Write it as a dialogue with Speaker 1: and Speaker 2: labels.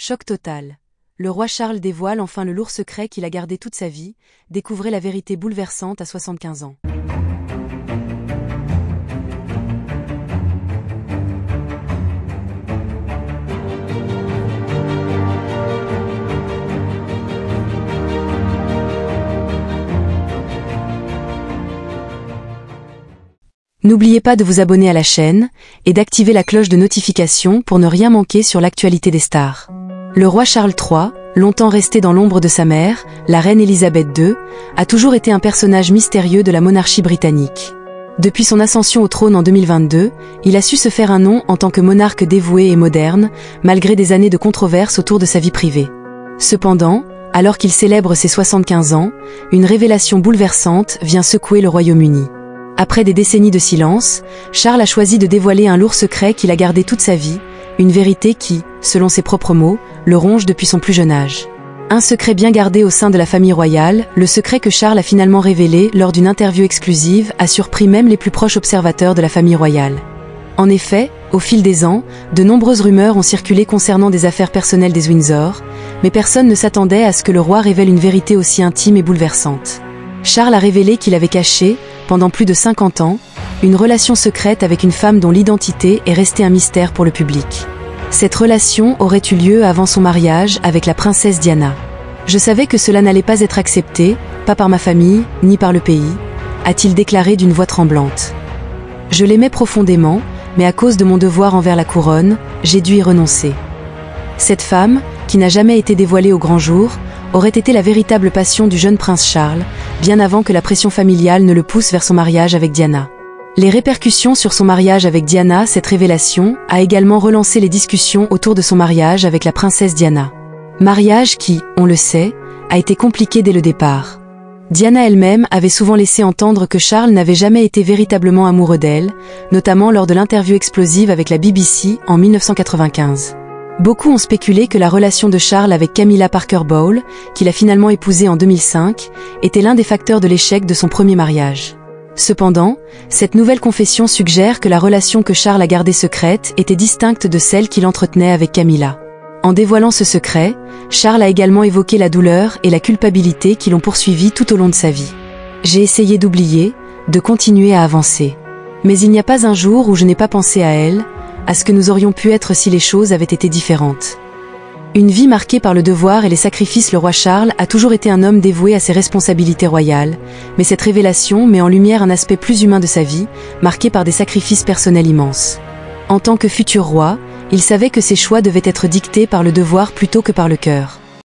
Speaker 1: Choc total. Le roi Charles dévoile enfin le lourd secret qu'il a gardé toute sa vie, découvrez la vérité bouleversante à 75 ans. N'oubliez pas de vous abonner à la chaîne et d'activer la cloche de notification pour ne rien manquer sur l'actualité des stars. Le roi Charles III, longtemps resté dans l'ombre de sa mère, la reine Elisabeth II, a toujours été un personnage mystérieux de la monarchie britannique. Depuis son ascension au trône en 2022, il a su se faire un nom en tant que monarque dévoué et moderne, malgré des années de controverses autour de sa vie privée. Cependant, alors qu'il célèbre ses 75 ans, une révélation bouleversante vient secouer le Royaume-Uni. Après des décennies de silence, Charles a choisi de dévoiler un lourd secret qu'il a gardé toute sa vie, une vérité qui, selon ses propres mots, le ronge depuis son plus jeune âge. Un secret bien gardé au sein de la famille royale, le secret que Charles a finalement révélé lors d'une interview exclusive a surpris même les plus proches observateurs de la famille royale. En effet, au fil des ans, de nombreuses rumeurs ont circulé concernant des affaires personnelles des Windsor, mais personne ne s'attendait à ce que le roi révèle une vérité aussi intime et bouleversante. Charles a révélé qu'il avait caché, pendant plus de 50 ans, une relation secrète avec une femme dont l'identité est restée un mystère pour le public. Cette relation aurait eu lieu avant son mariage avec la princesse Diana. Je savais que cela n'allait pas être accepté, pas par ma famille, ni par le pays, a-t-il déclaré d'une voix tremblante. Je l'aimais profondément, mais à cause de mon devoir envers la couronne, j'ai dû y renoncer. Cette femme, qui n'a jamais été dévoilée au grand jour, aurait été la véritable passion du jeune prince Charles, bien avant que la pression familiale ne le pousse vers son mariage avec Diana. Les répercussions sur son mariage avec Diana, cette révélation, a également relancé les discussions autour de son mariage avec la princesse Diana. Mariage qui, on le sait, a été compliqué dès le départ. Diana elle-même avait souvent laissé entendre que Charles n'avait jamais été véritablement amoureux d'elle, notamment lors de l'interview explosive avec la BBC en 1995. Beaucoup ont spéculé que la relation de Charles avec Camilla Parker Bowles, qu'il a finalement épousée en 2005, était l'un des facteurs de l'échec de son premier mariage. Cependant, cette nouvelle confession suggère que la relation que Charles a gardée secrète était distincte de celle qu'il entretenait avec Camilla. En dévoilant ce secret, Charles a également évoqué la douleur et la culpabilité qui l'ont poursuivi tout au long de sa vie. J'ai essayé d'oublier, de continuer à avancer. Mais il n'y a pas un jour où je n'ai pas pensé à elle, à ce que nous aurions pu être si les choses avaient été différentes. Une vie marquée par le devoir et les sacrifices, le roi Charles a toujours été un homme dévoué à ses responsabilités royales, mais cette révélation met en lumière un aspect plus humain de sa vie, marqué par des sacrifices personnels immenses. En tant que futur roi, il savait que ses choix devaient être dictés par le devoir plutôt que par le cœur.